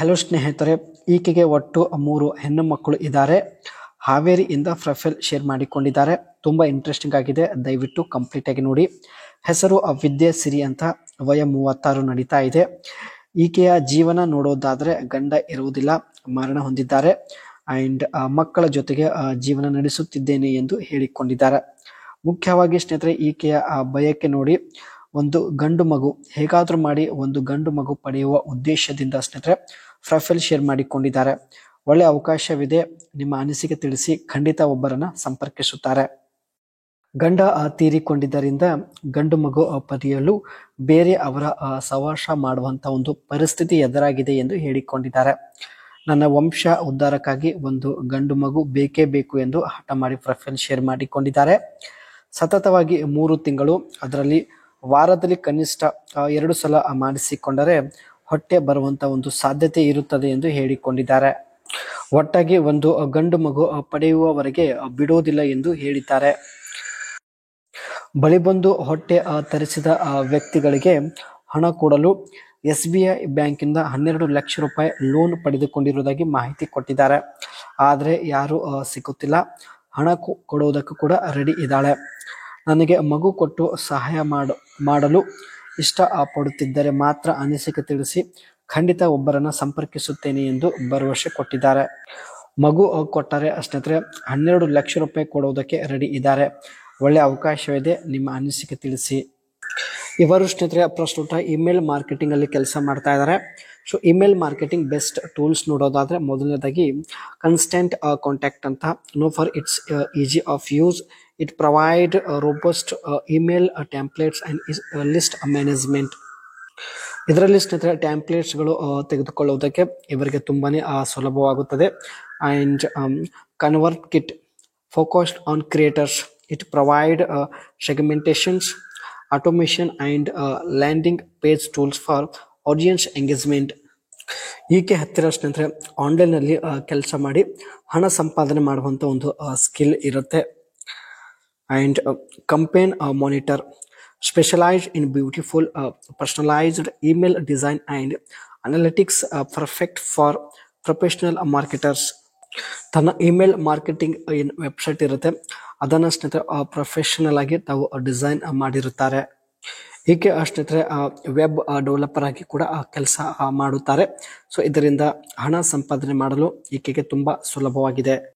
Hello ಸ್ನೇಹಿತರೆ, ಈಕೆಗೆ ಒಟ್ಟು 3 ಹೆಣ್ಣು ಮಕ್ಕಳು ಇದ್ದಾರೆ. ಹಾವೇರಿಯಿಂದ ಪ್ರೊಫೈಲ್ ಶೇರ್ ಮಾಡಿಕೊಂಡಿದ್ದಾರೆ. ತುಂಬಾ ಇಂಟ್ರೆಸ್ಟಿಂಗ್ ಆಗಿದೆ, ದಯವಿಟ್ಟು ಕಂಪ್ಲೀಟ್ ಆಗಿ ನೋಡಿ. ಹೆಸರು ವಿದ್ಯೆ ಸಿರಿ ಅಂತ, ವಯ 36 ನಡೀತಾ ಇದೆ. ಈಕೆಯ ಜೀವನ ನೋಡೋದಾದ್ರೆ ಗಂಡ ಇರುವುದಿಲ್ಲ, ಮರಣ ಹೊಂದಿದ್ದಾರೆ. ಅಂಡ್ ಮಕ್ಕಳ ಜೊತೆಗೆ ಜೀವನ ನಡೆಸುತ್ತಿದ್ದೇನೆ ಎಂದು ಹೇಳಿಕೊಂಡಿದ್ದಾರೆ. ಮುಖ್ಯವಾಗಿ ಸ್ನೇಹಿತರೆ, ಈಕೆಯ ಬಯಕೆ ನೋಡಿ, ಒಂದು ಗಂಡು ಮಗು, ಹೇಗಾದ್ರೂ ಮಾಡಿ ಒಂದು ಗಂಡು ಮಗು ಪಡೆಯುವ ಉದ್ದೇಶದಿಂದ ಸ್ನೇಹಿತರೆ ಪ್ರೊಫೈಲ್ ಶೇರ್ ಮಾಡಿಕೊಂಡಿದ್ದಾರೆ. ಒಳ್ಳೆ ಅವಕಾಶವಿದೆ, ನಿಮ್ಮ ಅನಿಸಿಕೆ ತಿಳಿಸಿ, ಖಂಡಿತ ಒಬ್ಬರನ್ನ ಸಂಪರ್ಕಿಸುತ್ತಾರೆ. ಗಂಡ ತೀರಿಕೊಂಡಿದ್ದರಿಂದ ಗಂಡು ಮಗು ಪಡೆಯಲು ಬೇರೆ ಅವರ ಸವಾಸ ಮಾಡುವಂತ ಒಂದು ಪರಿಸ್ಥಿತಿ ಎದುರಾಗಿದೆ ಎಂದು ಹೇಳಿಕೊಂಡಿದ್ದಾರೆ. ನನ್ನ ವಂಶ ಉದ್ಧಾರಕ್ಕಾಗಿ ಒಂದು ಗಂಡು ಮಗು ಬೇಕೇ ಬೇಕು ಎಂದು ಹಠ ಮಾಡಿ ಪ್ರೊಫೈಲ್ ಶೇರ್ ಮಾಡಿಕೊಂಡಿದ್ದಾರೆ. ಸತತವಾಗಿ 3 ತಿಂಗಳು, ಅದರಲ್ಲಿ ವಾರದಲ್ಲಿ ಕನಿಷ್ಠ 2 ಸಲ ಮಾಡಿಸಿಕೊಂಡರೆ ಹೊಟ್ಟೆ ಬರುವಂತ ಒಂದು ಸಾಧ್ಯತೆ ಇರುತ್ತದೆ ಎಂದು ಹೇಳಿಕೊಂಡಿದ್ದಾರೆ. ಒಟ್ಟಾಗಿ ಒಂದು ಗಂಡು ಮಗು ಪಡೆಯುವವರೆಗೆ ಬಿಡೋದಿಲ್ಲ ಎಂದು ಹೇಳಿದ್ದಾರೆ. ಬಳಿ ಬಂದು ಹೊಟ್ಟೆ ತರಿಸಿದ ವ್ಯಕ್ತಿಗಳಿಗೆ ಹಣ ಕೊಡಲು SBI ಬ್ಯಾಂಕಿಂದ 12 ಲಕ್ಷ ರೂಪಾಯಿ ಲೋನ್ ಪಡೆದುಕೊಂಡಿರುವುದಾಗಿ ಮಾಹಿತಿ ಕೊಟ್ಟಿದ್ದಾರೆ. ಆದರೆ ಯಾರು ಸಿಗುತ್ತಿಲ್ಲ, ಹಣ ಕೊಡುವುದಕ್ಕೂ ಕೂಡ ರೆಡಿ ಇದ್ದಾಳೆ. ನನಗೆ ಮಗು ಕೊಟ್ಟು ಸಹಾಯ ಮಾಡಲು ಇಷ್ಟ ಪಡುತ್ತಿದ್ದರೆ ಮಾತ್ರ ಅನಿಸಿಕೆ ತಿಳಿಸಿ, ಖಂಡಿತ ಒಬ್ಬರನ್ನ ಸಂಪರ್ಕಿಸುತ್ತೇನೆ ಎಂದು ಭರವಸೆ ಕೊಟ್ಟಿದ್ದಾರೆ. ಮಗು ಕೊಟ್ಟರೆ ಸ್ನೇಹಿತರೆ 12 ಲಕ್ಷ ರೂಪಾಯಿ ಕೊಡುವುದಕ್ಕೆ ರೆಡಿ ಇದ್ದಾರೆ. ಒಳ್ಳೆ ಅವಕಾಶವಿದೆ, ನಿಮ್ಮ ಅನಿಸಿಕೆ ತಿಳಿಸಿ. ಇವರು ಸ್ನೇಹಿತರೆ ಪ್ರಸ್ತುತ ಇಮೇಲ್ ಮಾರ್ಕೆಟಿಂಗ್ ಅಲ್ಲಿ ಕೆಲಸ ಮಾಡ್ತಾ ಇದ್ದಾರೆ. So email marketing best tools ನೋಡೋದಾದ್ರೆ, ಮೊದಲನೇದಾಗಿ ಕನ್ಸ್ಟೆಂಟ್ ಕಾಂಟ್ಯಾಕ್ಟ್ ಅಂತ, known for its easy of use. It provide robust email templates and list management. ಇದರಲ್ಲಿ ಸ್ನೇಹಿತರೆ ಟೆಂಪ್ಲೇಟ್ಸ್ಗಳು ತೆಗೆದುಕೊಳ್ಳುವುದಕ್ಕೆ ಇವರಿಗೆ ತುಂಬಾನೇ ಸುಲಭವಾಗುತ್ತದೆ. And ConvertKit focused on creators. It provide segmentations, automation and landing page tools for audience engagement. ಈಕೆ ಹತ್ತಿರ ಸ್ನೇಹಿತರೆ ಆನ್ಲೈನ್ ನಲ್ಲಿ ಕೆಲಸ ಮಾಡಿ ಹಣ ಸಂಪಾದನೆ ಮಾಡುವಂತ ಒಂದು ಸ್ಕಿಲ್ ಇರುತ್ತೆ. And Campaign Monitor, specialized in beautiful personalized email design and analytics, perfect for professional marketers. ತನ್ನ ಇಮೇಲ್ ಮಾರ್ಕೆಟಿಂಗ್ ಏನು ವೆಬ್ಸೈಟ್ ಇರುತ್ತೆ ಅದನ್ನ ಸ್ನೇಹಿತರೆ ಪ್ರೊಫೆಷನಲ್ ಆಗಿ ತಾವು ಡಿಸೈನ್ ಮಾಡಿರುತ್ತಾರೆ. ಹೀಗೆ ಸ್ನೇಹಿತರೆ ವೆಬ್ ಡೆವಲಪರ್ ಆಗಿ ಕೂಡ ಕೆಲಸ ಮಾಡುತ್ತಾರೆ. ಸೊ ಇದರಿಂದ ಹಣ ಸಂಪಾದನೆ ಮಾಡಲು ಈಕೆಗೆ ತುಂಬಾ ಸುಲಭವಾಗಿದೆ.